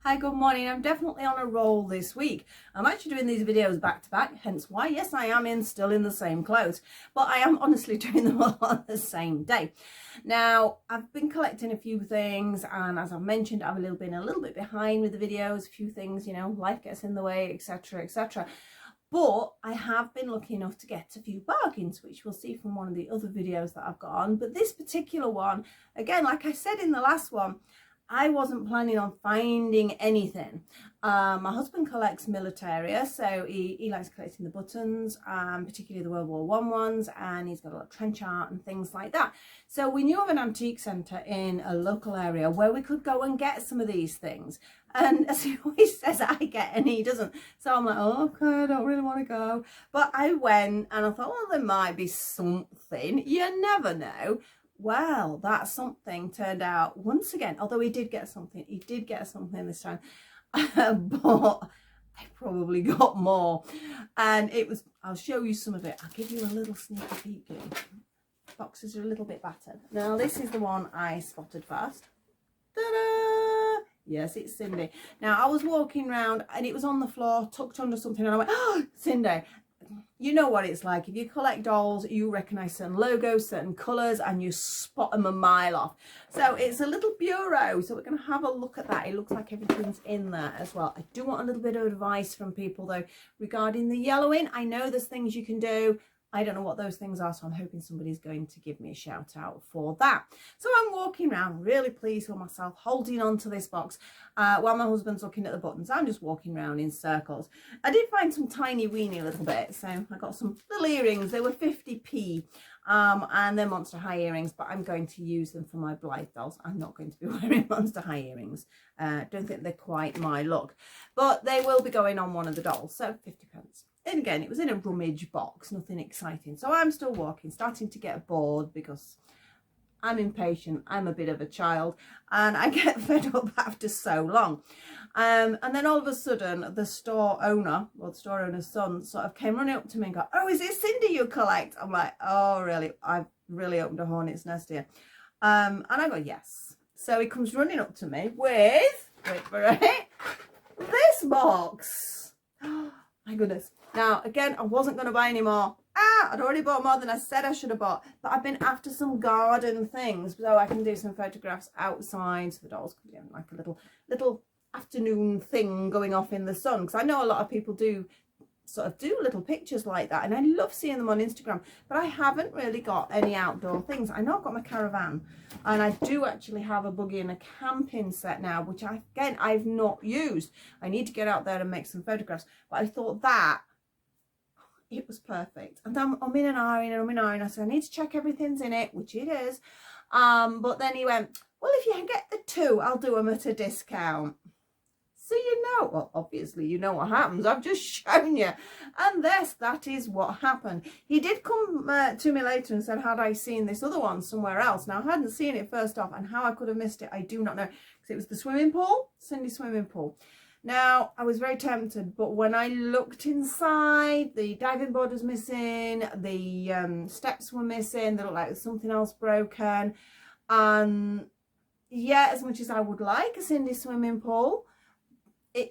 Hi, good morning. I'm definitely on a roll this week. I'm actually doing these videos back to back, hence why, yes, I am still in the same clothes, but I am honestly doing them all on the same day. Now, I've been collecting a few things, and as I've mentioned, I've been a little bit behind with the videos, a few things, life gets in the way, etc., etc. But I have been lucky enough to get a few bargains, which we'll see from one of the other videos that I've got on. But this particular one, again, like I said in the last one, I wasn't planning on finding anything. My husband collects militaria, so he likes collecting the buttons, particularly the World War I ones, and he's got a lot of trench art and things like that. So we knew of an antique centre in a local area where we could go and get some of these things. And as he always says, I get and he doesn't. So I'm like, oh, okay, I don't really want to go. But I went and I thought, well, there might be something. You never know. Well, that something turned out once again, although he did get something this time, but I probably got more. And it was, I'll show you some of it. I'll give you a little sneaky peek. Boxes are a little bit battered. Now, this is the one I spotted first. Ta-da! Yes, it's Sindy. Now, I was walking around and it was on the floor, tucked under something, and I went, oh, Sindy. You know what it's like. If you collect dolls, you recognise certain logos, certain colours, and you spot them a mile off. So it's a little bureau. So we're going to have a look at that. It looks like everything's in there as well. I do want a little bit of advice from people, though, regarding the yellowing. I know there's things you can do. I don't know what those things are, so I'm hoping somebody's going to give me a shout out for that. So I'm walking around really pleased with myself, holding on to this box while my husband's looking at the buttons. I'm just walking around in circles. I did find some tiny weeny little bits, so I got some little earrings. They were 50p, and they're Monster High earrings, but I'm going to use them for my Blythe dolls. I'm not going to be wearing Monster High earrings. Don't think they're quite my look, but they will be going on one of the dolls, so 50p. And again, it was in a rummage box, nothing exciting. So I'm still walking, starting to get bored because I'm impatient. I'm a bit of a child and I get fed up after so long. And then all of a sudden, the store owner, or the store owner's son, sort of came running up to me and go, oh, is it Sindy you collect? I'm like, oh, really? I've really opened a hornet's nest here. And I go, yes. So he comes running up to me with, wait for it, this box. My goodness. Now, again, I wasn't going to buy any more. I'd already bought more than I said I should have bought. But I've been after some garden things so I can do some photographs outside. So the dolls could be having like a little afternoon thing going off in the sun. Because I know a lot of people do little pictures like that. And I love seeing them on Instagram. But I haven't really got any outdoor things. I know I've got my caravan. And I do actually have a buggy and a camping set now, which I've not used. I need to get out there and make some photographs. But I thought that it was perfect. And then I'm in an iron. I said, I need to check everything's in it, which it is. But then he went, well, if you get the two, I'll do them at a discount. So well, obviously you know what happens. I've just shown you. And that is what happened. He did come to me later and said, had I seen this other one somewhere else? Now, I hadn't seen it first off, and how I could have missed it, I do not know. Because it was the swimming pool, Sindy swimming pool. Now, I was very tempted, but when I looked inside, the diving board was missing, the steps were missing, they looked like there was something else broken. Yeah, as much as I would like a Sindy swimming pool,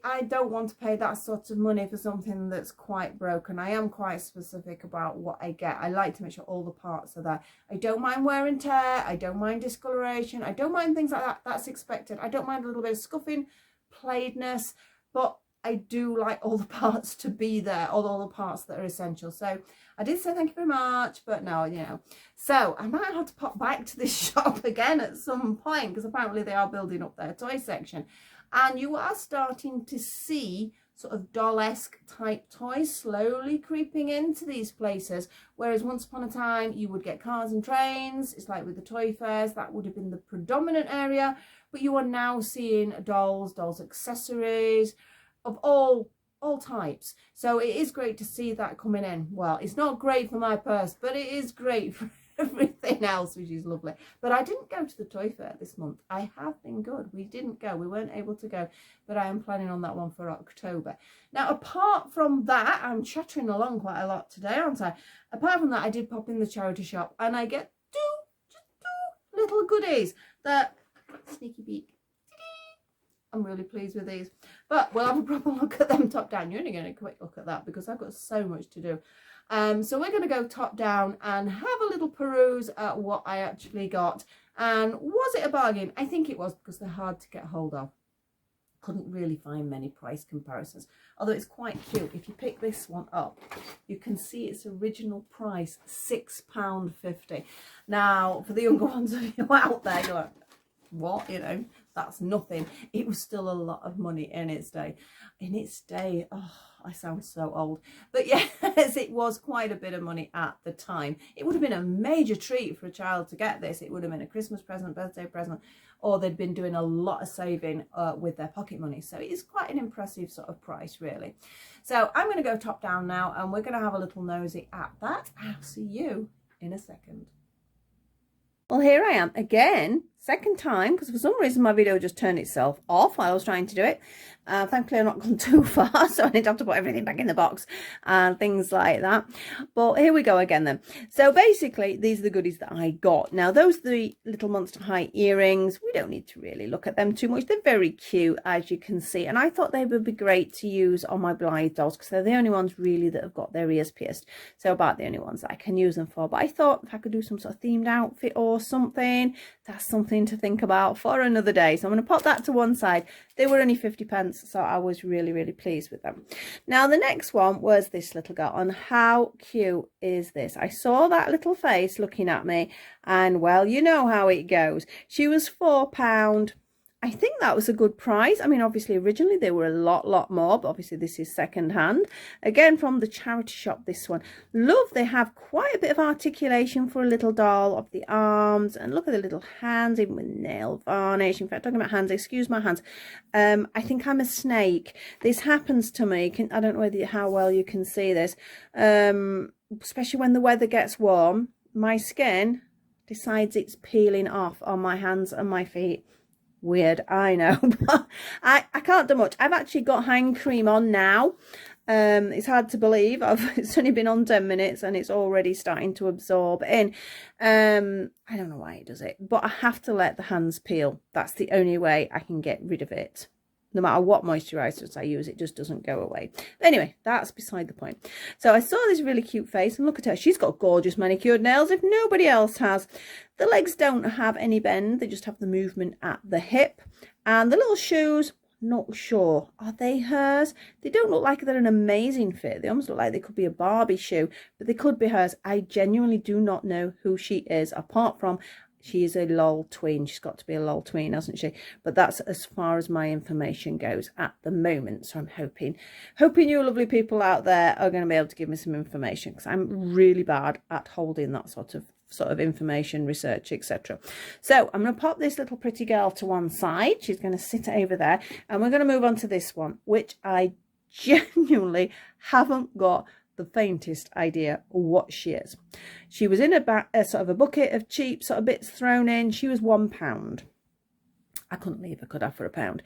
I don't want to pay that sort of money for something that's quite broken. I am quite specific about what I get. I like to make sure all the parts are there. I don't mind wear and tear. I don't mind discoloration. I don't mind things like that. That's expected. I don't mind a little bit of scuffing, playedness, but I do like all the parts to be there, all the parts that are essential. So I did say thank you very much, but no, So I might have to pop back to this shop again at some point because apparently they are building up their toy section. And you are starting to see sort of doll-esque type toys slowly creeping into these places. Whereas once upon a time, you would get cars and trains. It's like with the toy fairs, that would have been the predominant area. But you are now seeing dolls accessories of all types. So it is great to see that coming in. Well, it's not great for my purse, but it is great for everything else, which is lovely. But I didn't go to the toy fair this month. I have been good. We didn't go. We weren't able to go, but I am planning on that one for October. Now, apart from that, I'm chattering along quite a lot today, aren't I? Apart from that, I did pop in the charity shop and I get two little goodies that, sneaky peek, I'm really pleased with these. But we'll have a proper look at them top down. You're only getting a quick look at that because I've got so much to do. So we're going to go top down and have a little peruse at what I actually got. And was it a bargain? I think it was, because they're hard to get hold of. Couldn't really find many price comparisons, although it's quite cute. If you pick this one up, you can see its original price, £6.50. Now, for the younger ones of you out there, you're like, what? You know, that's nothing. It was still a lot of money in its day. In its day, oh, I sound so old. But yes, it was quite a bit of money at the time. It would have been a major treat for a child to get this. It would have been a Christmas present, birthday present, or they'd been doing a lot of saving with their pocket money. So it's quite an impressive sort of price, really. So I'm going to go top down now, and we're going to have a little nosy at that. I'll see you in a second. Well, here I am again, second time, because for some reason my video just turned itself off while I was trying to do it. Thankfully I've not gone too far, so I didn't have to put everything back in the box and things like that. But here we go again then. So basically these are the goodies that I got. Now those are the little Monster High earrings. We don't need to really look at them too much. They're very cute, as you can see, and I thought they would be great to use on my Blythe dolls because they're the only ones really that have got their ears pierced. So about the only ones that I can use them for. But I thought if I could do some sort of themed outfit or something, that's something to think about for another day. So I'm going to pop that to one side. They were only 50p, so I was really pleased with them. Now the next one was this little girl, and how cute is this? I saw that little face looking at me, and well, you know how it goes. She was £4. I think that was a good price. I mean, obviously originally they were a lot more, but obviously this is second hand. Again, from the charity shop, this one. Love, they have quite a bit of articulation for a little doll of the arms, and look at the little hands, even with nail varnish. In fact, talking about hands, excuse my hands. I think I'm a snake. This happens to me. I don't know how well you can see this, especially when the weather gets warm. My skin decides it's peeling off on my hands and my feet. Weird, I know, but I can't do much. I've actually got hand cream on now. It's hard to believe. It's only been on 10 minutes and it's already starting to absorb in. I don't know why it does it, but I have to let the hands peel. That's the only way I can get rid of it. No matter what moisturisers I use, it just doesn't go away. Anyway, that's beside the point. So I saw this really cute face, and look at her. She's got gorgeous manicured nails if nobody else has. The legs don't have any bend. They just have the movement at the hip. And the little shoes, not sure. Are they hers? They don't look like they're an amazing fit. They almost look like they could be a Barbie shoe, but they could be hers. I genuinely do not know who she is, apart from she is a lol tween. She's got to be a lol tween, hasn't she? But that's as far as my information goes at the moment. So I'm hoping you lovely people out there are going to be able to give me some information, because I'm really bad at holding that sort of information, research, etc. So I'm going to pop this little pretty girl to one side. She's going to sit over there, and we're going to move on to this one, which I genuinely haven't got the faintest idea what she is. She was in a sort of a bucket of cheap sort of bits thrown in. She was £1. I couldn't leave her, could I, for £1?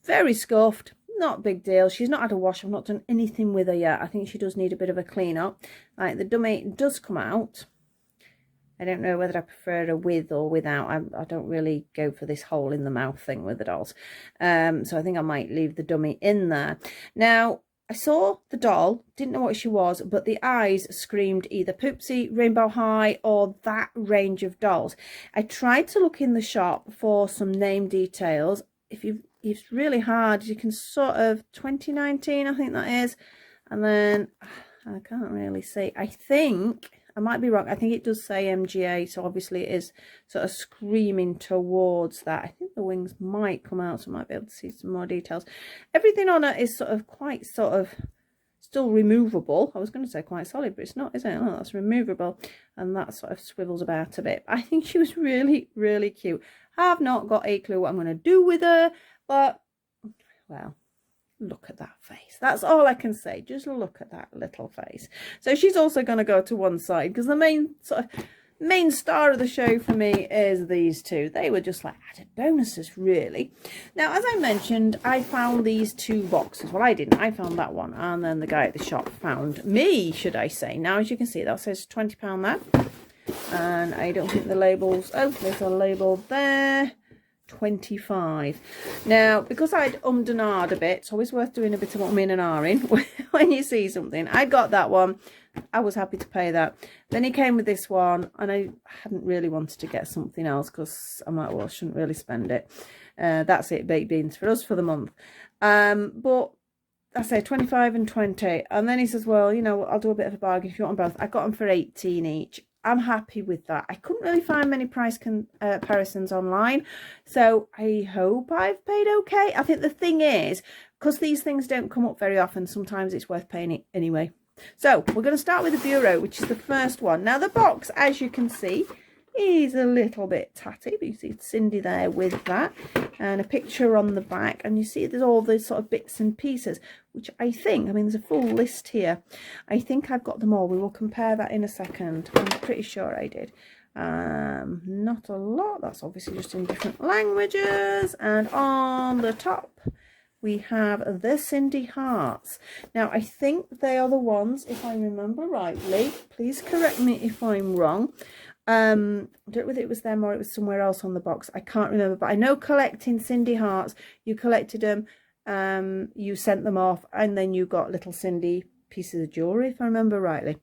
Very scuffed, not a big deal. She's not had a wash. I've not done anything with her yet. I think she does need a bit of a clean up. Like, the dummy does come out. I don't know whether I prefer her with or without. I don't really go for this hole in the mouth thing with the dolls. So I think I might leave the dummy in there. Now, I saw the doll, didn't know what she was, but the eyes screamed either Poopsie, Rainbow High, or that range of dolls. I tried to look in the shop for some name details. It's really hard. You can sort of 2019, I think that is, and then I can't really see. I think I might be wrong. I think it does say MGA, so obviously it is sort of screaming towards that. I think the wings might come out, so I might be able to see some more details. Everything on it is sort of still removable. I was going to say quite solid, but it's not, is it? Oh, that's removable, and that sort of swivels about a bit. I think she was really cute. I have not got a clue what I'm going to do with her, but, well, look at that face. That's all I can say. Just look at that little face. So she's also going to go to one side, because the main star of the show for me is these two. They were just like added bonuses, really. Now, as I mentioned, I found these two boxes. Well, I didn't. I found that one, and then the guy at the shop found me, should I say. Now, as you can see, that says £20 there. And I don't think the labels... Oh, there's a label there. 25. Now, because I'd ummed and ahed a bit, it's always worth doing a bit of umming and ahhing when you see something. I got that one. I was happy to pay that. Then he came with this one, and I hadn't really wanted to get something else because I'm like, well, I shouldn't really spend it. That's it, baked beans for us for the month. But I say 25 and 20. And then he says, well, you know, I'll do a bit of a bargain if you want them both. I got them for 18 each. I'm happy with that. I couldn't really find many price comparisons online, so I hope I've paid okay. I think the thing is, because these things don't come up very often, sometimes it's worth paying it anyway. So we're going to start with the bureau, which is the first one. Now the box, as you can see, is a little bit tatty, but you see Cindy there with that, and a picture on the back, and you see there's all those sort of bits and pieces, which I think, I mean, there's a full list here. I think I've got them all. We will compare that in a second. I'm pretty sure I did. Not a lot. That's obviously just in different languages. And on the top, we have the Sindy hearts. Now, I think they are the ones, if I remember rightly. Please correct me if I'm wrong. I don't know whether it was them or it was somewhere else on the box. I can't remember, but I know collecting Sindy hearts, you collected them, you sent them off, and then you got little Sindy pieces of jewellery, if I remember rightly.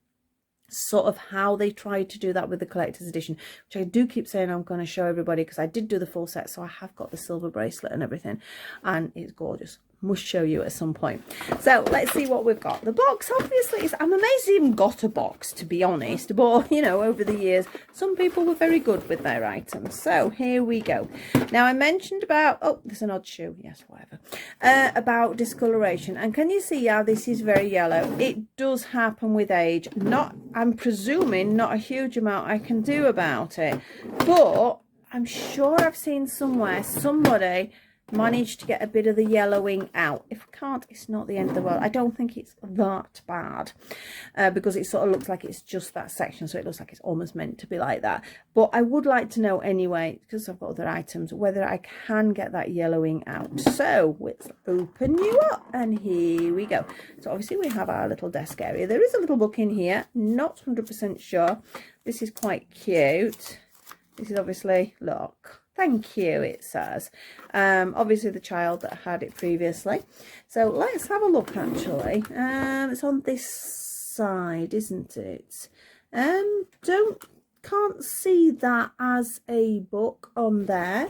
Sort of how they tried to do that with the collector's edition, which I do keep saying I'm going to show everybody, because I did do the full set, so I have got the silver bracelet and everything, and it's gorgeous. Must show you at some point. So let's see what we've got. The box obviously is, I'm amazed I even got a box, to be honest, but you know, over the years some people were very good with their items. So here we go. Now I mentioned about, oh, there's an odd shoe, yes, whatever, about discoloration, and can you see how this is very yellow? It does happen with age. Not, I'm presuming not a huge amount I can do about it, but I'm sure I've seen somewhere somebody managed to get a bit of the yellowing out. If I can't, it's not the end of the world. I don't think it's that bad, because it sort of looks like it's just that section, so it looks like it's almost meant to be like that. But I would like to know anyway, because I've got other items, whether I can get that yellowing out. So let's open you up, and here we go. So obviously we have our little desk area. There is a little book in here, not 100% sure. This is quite cute. This is obviously, look, thank you, it says. Obviously the child that had it previously. So let's have a look, actually. It's on this side, isn't it? Can't see that as a book on there.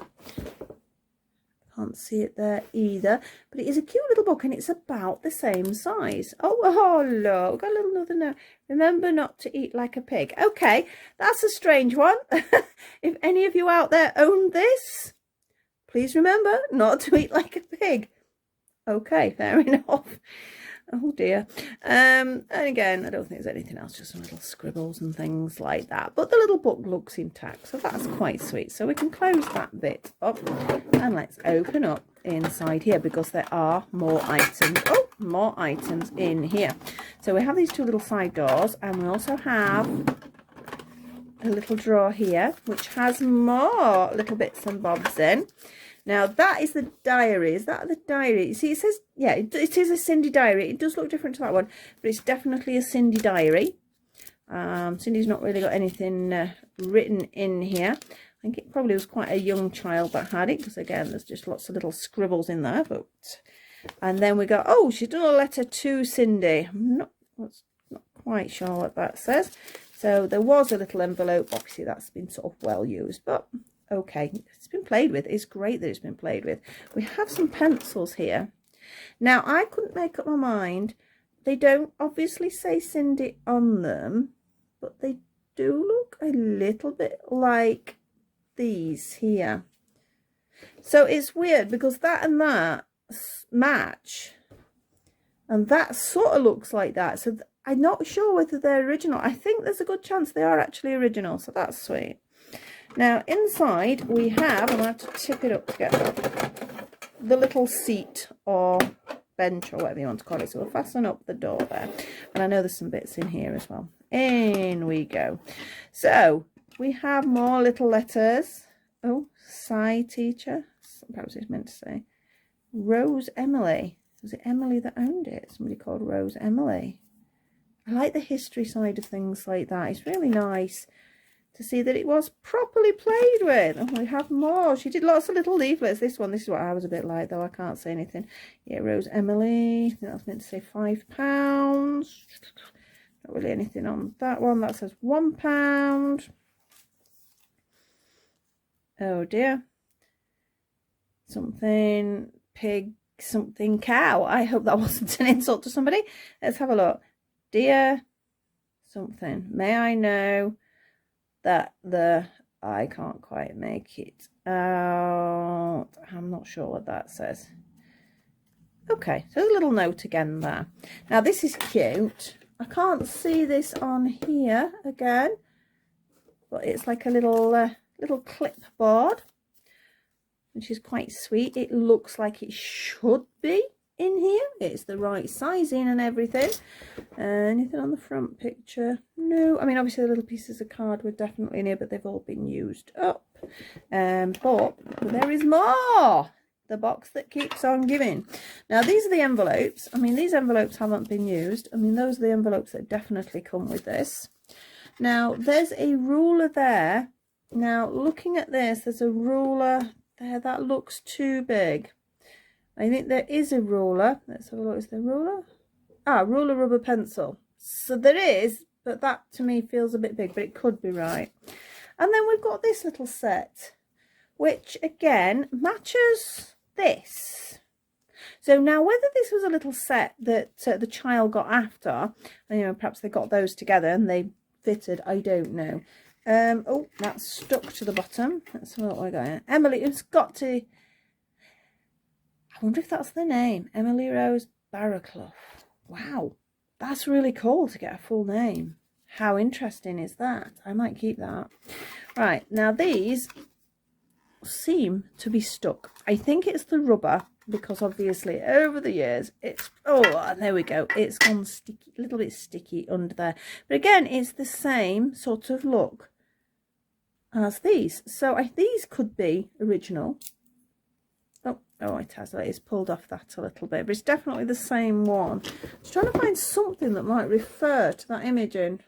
Can't see it there either, but it is a cute little book, and it's about the same size. Oh look, got a little another note. Remember not to eat like a pig. Okay, that's a strange one. If any of you out there own this, please remember not to eat like a pig. Okay, fair enough. Oh dear. And again, I don't think there's anything else, just some little scribbles and things like that, but the little book looks intact, so that's quite sweet. So we can close that bit up, and let's open up inside here, because there are more items. Oh, more items in here. So we have these two little side doors, and we also have a little drawer here which has more little bits and bobs in. Now that is the diary. Is that the diary? You see, it says, yeah, it is a Sindy diary. It does look different to that one, but it's definitely a Sindy diary. Cindy's not really got anything written in here. I think it probably was quite a young child that had it, because again, there's just lots of little scribbles in there. But and then we go, oh, she's done a letter to Cindy. I'm not quite sure what that says. So there was a little envelope. Obviously, that's been sort of well used, but okay, it's been played with. It's great that it's been played with. We have some pencils here. Now, I couldn't make up my mind. They don't obviously say Sindy on them, but they do look a little bit like these here. So it's weird, because that and that match, and that sort of looks like that. So I'm not sure whether they're original. I think there's a good chance they are actually original, so that's sweet. Now inside we have, I'm going to have to tip it up to get the little seat or bench or whatever you want to call it. So we'll fasten up the door there. And I know there's some bits in here as well. In we go. So we have more little letters. Oh, Sci teacher. Perhaps it's meant to say Rose Emily. Was it Emily that owned it? Somebody called Rose Emily. I like the history side of things like that. It's really nice. to see that it was properly played with. And we have more. She did lots of little leaflets. This is what I was a bit like, though I can't say anything. Yeah, Rose Emily. I think that's meant to say £5. Not really anything on that one. That says £1. Oh dear. Something pig, something cow. I hope that wasn't an insult to somebody. Let's have a look. Dear something. May I know that I can't quite make it out. I'm not sure what that says. Okay, so there's a little note again there. Now this is cute. I can't see this on here again, but it's like a little clipboard, which is quite sweet. It looks like it should be in here. It's the right sizing and everything. Anything on the front picture? No. I mean, obviously the little pieces of card were definitely in here, but they've all been used up. But there is more. The box that keeps on giving. Now these are the envelopes. I mean, these envelopes haven't been used. I mean, those are the envelopes that definitely come with this. Now there's a ruler there. Now looking at this, there's a ruler there that looks too big. I think there is a ruler. Let's have a look. Is there a ruler? Ruler rubber pencil. So there is, but that to me feels a bit big, but it could be right. And then we've got this little set, which again matches this. So now whether this was a little set that the child got after, and, you know, perhaps they got those together and they fitted, I don't know. Oh, that's stuck to the bottom. That's what we're going. Emily, it's got to, I wonder if that's the name. Emily Rose Barraclough. Wow, that's really cool to get a full name. How interesting is that? I might keep that. Right, now these seem to be stuck. I think it's the rubber, because obviously over the years it's, oh, there we go, it's gone sticky, a little bit sticky under there. But again, it's the same sort of look as these. So these could be original. Oh, it has. It's pulled off that a little bit, but it's definitely the same one. I was trying to find something that might refer to that imaging.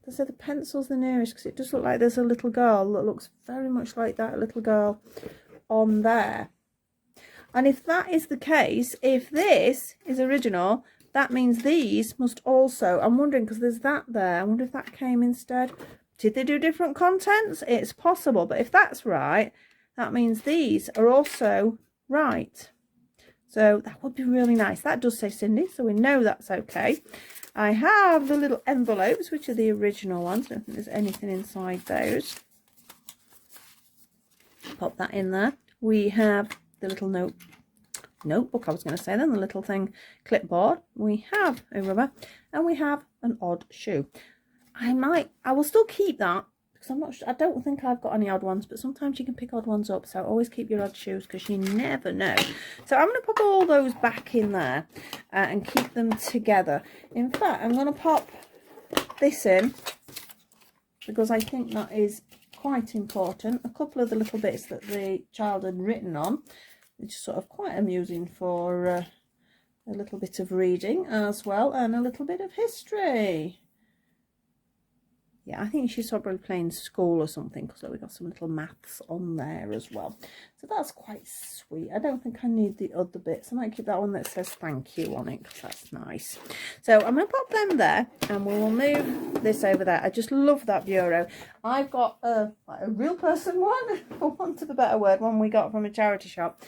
I said the pencil's the nearest, because it does look like there's a little girl that looks very much like that little girl on there. And if that is the case, if this is original, that means these must also, I'm wondering, because there's that there, I wonder if that came instead. Did they do different contents? It's possible, but if that's right, that means these are also right. So that would be really nice. That does say Sindy, so we know that's okay. I have the little envelopes, which are the original ones. I don't think there's anything inside those. Pop that in there. We have the little notebook, I was going to say then, the little thing, clipboard. We have a rubber, and we have an odd shoe. I will still keep that, because I'm not sure, I don't think I've got any odd ones, but sometimes you can pick odd ones up, so always keep your odd shoes, because you never know. So I'm going to pop all those back in there and keep them together. In fact, I'm going to pop this in, because I think that is quite important. A couple of the little bits that the child had written on, which is sort of quite amusing for a little bit of reading as well, and a little bit of history. Yeah, I think she's probably playing school or something, because we've got some little maths on there as well. So that's quite sweet. I don't think I need the other bits. I might keep that one that says thank you on it, because that's nice. So I'm going to pop them there, and we will move this over there. I just love that bureau. I've got a real person one, for want of a better word, one we got from a charity shop.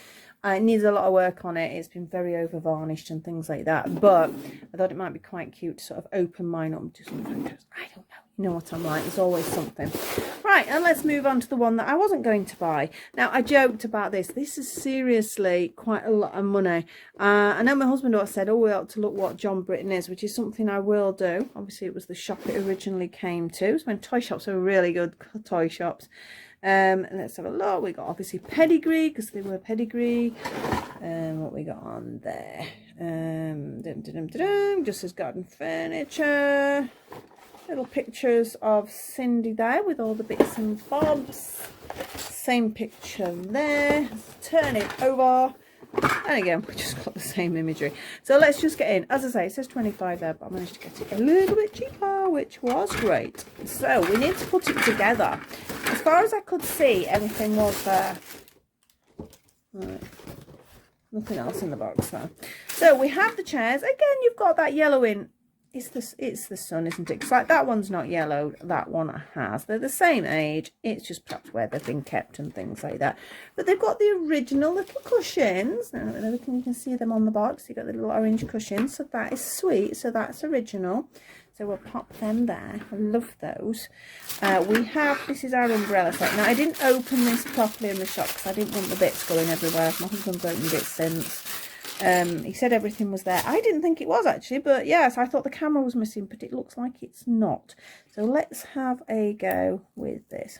It needs a lot of work on it. It's been very over varnished and things like that, but I thought it might be quite cute to sort of open mine up and do some photos. I don't know. You know what I'm like, there's always something. Right, and let's move on to the one that I wasn't going to buy. Now, I joked about this. This is seriously quite a lot of money. I know my husband always said, oh, we ought to look what John Britain is, which is something I will do. Obviously, it was the shop it originally came to. So when toy shops are really good toy shops. Let's have a look. We got obviously pedigree, because they were pedigree. What we got on there? Just as garden furniture. Little pictures of Sindy there with all the bits and bobs. Same picture there. Turn it over. And again, we just got the same imagery. So let's just get in. As I say, it says 25 there, but I managed to get it a little bit cheaper, which was great. So we need to put it together. As far as I could see, everything was there. Right. Nothing else in the box there. So we have the chairs. Again, you've got that yellow in. It's the sun, isn't it? Because like that one's not yellowed, that one has. They're the same age. It's just perhaps where they've been kept and things like that. But they've got the original little cushions. Now, you can see them on the box. You've got the little orange cushions. So that is sweet. So that's original. So we'll pop them there. I love those. We have, this is our umbrella set. Now, I didn't open this properly in the shop because I didn't want the bits going everywhere. My husband's opened it since. He said everything was there. I didn't think it was actually, but yes, I thought the camera was missing, but it looks like it's not. So let's have a go with this.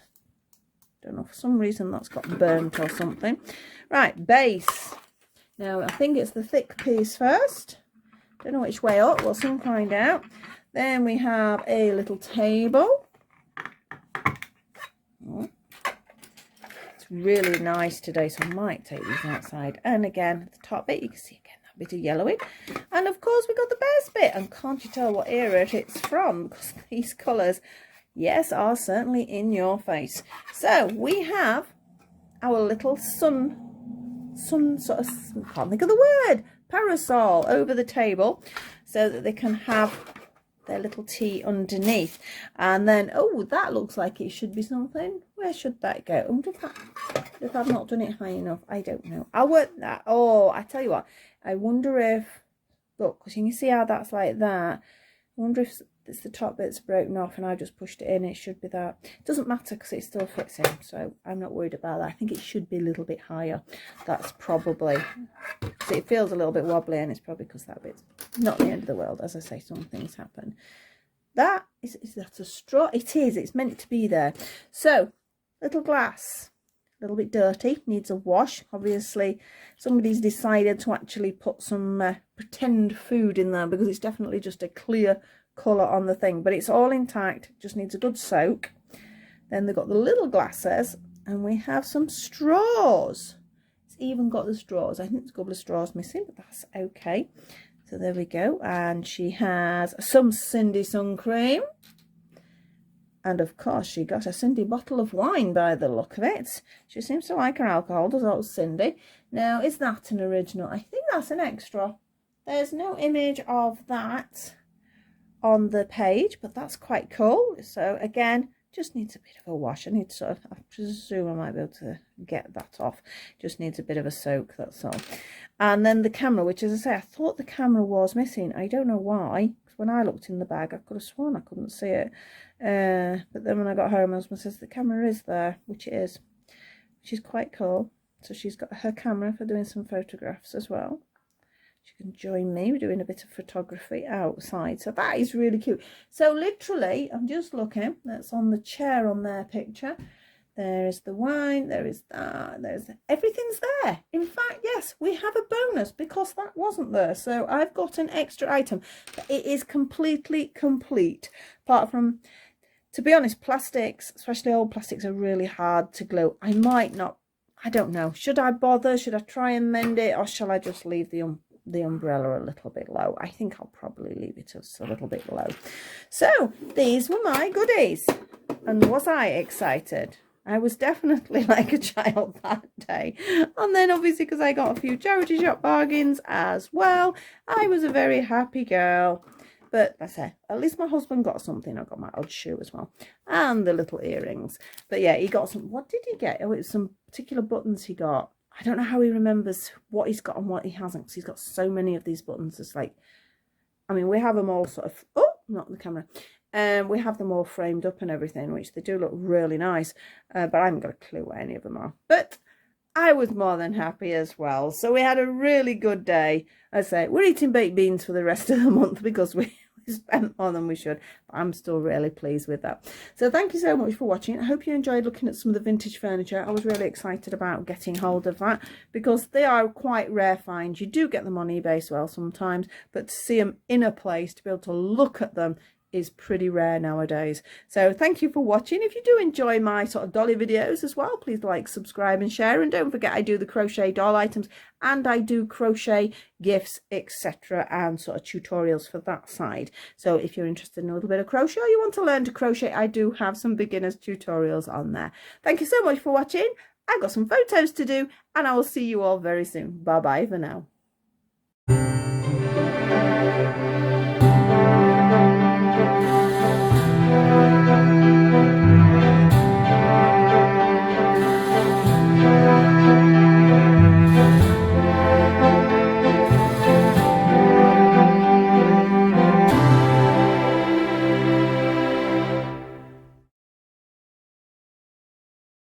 Don't know, for some reason that's got burnt or something. Right, base. Now I think it's the thick piece first. Don't know which way up, we'll soon find out. Then we have a little table. Oh. Really nice today, so I might take these outside. And again, at the top bit, you can see again that bit of yellowing. And of course, we got the best bit. And can't you tell what era it's from? Because these colours, yes, are certainly in your face. So we have our little sun sort of, I can't think of the word, parasol over the table, so that they can have their little tea underneath. And then, oh, that looks like it should be something. Where should that go? I wonder if I've not done it high enough. I don't know. I'll work that. Oh, I tell you what, I wonder if, look, because you can see how that's like that. I wonder if it's the top bit's broken off and I just pushed it in. It should be that. It doesn't matter because it still fits in, so I'm not worried about that. I think it should be a little bit higher. That's probably, so it feels a little bit wobbly, and it's probably because that bit's not the end of the world. As I say, some things happen. That is that a straw? It is. It's meant to be there. So, little glass. A little bit dirty, needs a wash. Obviously, somebody's decided to actually put some pretend food in there, because it's definitely just a clear colour on the thing, but it's all intact, just needs a good soak. Then they've got the little glasses, and we have some straws. It's even got the straws. I think there's a couple of straws missing, but that's okay. So there we go. And she has some Sindy sun cream. And of course, she got a Sindy bottle of wine by the look of it. She seems to like her alcohol, does old Sindy. Now, is that an original? I think that's an extra. There's no image of that on the page, but that's quite cool. So again, just needs a bit of a wash. I need to sort of, I presume I might be able to get that off. Just needs a bit of a soak, that's all. And then the camera, which, as I say, I thought the camera was missing. I don't know why. When I looked in the bag, I could have sworn I couldn't see it. But then when I got home, my husband says the camera is there, which it is, which is quite cool. So she's got her camera for doing some photographs as well. She can join me. We're doing a bit of photography outside. So that is really cute. So literally, I'm just looking. That's on the chair on their picture. There's the wine. There is that. There's everything's there. In fact, yes, we have a bonus because that wasn't there. So I've got an extra item. But it is completely complete. Apart from, to be honest, plastics, especially old plastics, are really hard to glue. I might not. I don't know. Should I bother? Should I try and mend it? Or shall I just leave the umbrella a little bit low? I think I'll probably leave it just a little bit low. So these were my goodies. And was I excited? I was definitely like a child that day. And then obviously, because I got a few charity shop bargains as well, I was a very happy girl. But I say, at least my husband got something. I got my odd shoe as well. And the little earrings. But yeah, he got some. What did he get? Oh, it was some particular buttons he got. I don't know how he remembers what he's got and what he hasn't, because he's got so many of these buttons. It's like, I mean, we have them all sort of, oh, not the camera. We have them all framed up and everything, which they do look really nice. But I haven't got a clue where any of them are. But I was more than happy as well. So we had a really good day. I say, we're eating baked beans for the rest of the month because we spent more than we should. But I'm still really pleased with that. So thank you so much for watching. I hope you enjoyed looking at some of the vintage furniture. I was really excited about getting hold of that because they are quite rare finds. You do get them on eBay as well sometimes, but to see them in a place, to be able to look at them, is pretty rare nowadays. So thank you for watching. If you do enjoy my sort of dolly videos as well, please like, subscribe and share, and don't forget I do the crochet doll items and I do crochet gifts, etc., and sort of tutorials for that side. So if you're interested in a little bit of crochet or you want to learn to crochet, I do have some beginners tutorials on there. Thank you so much for watching. I've got some photos to do and I will see you all very soon. Bye bye for now.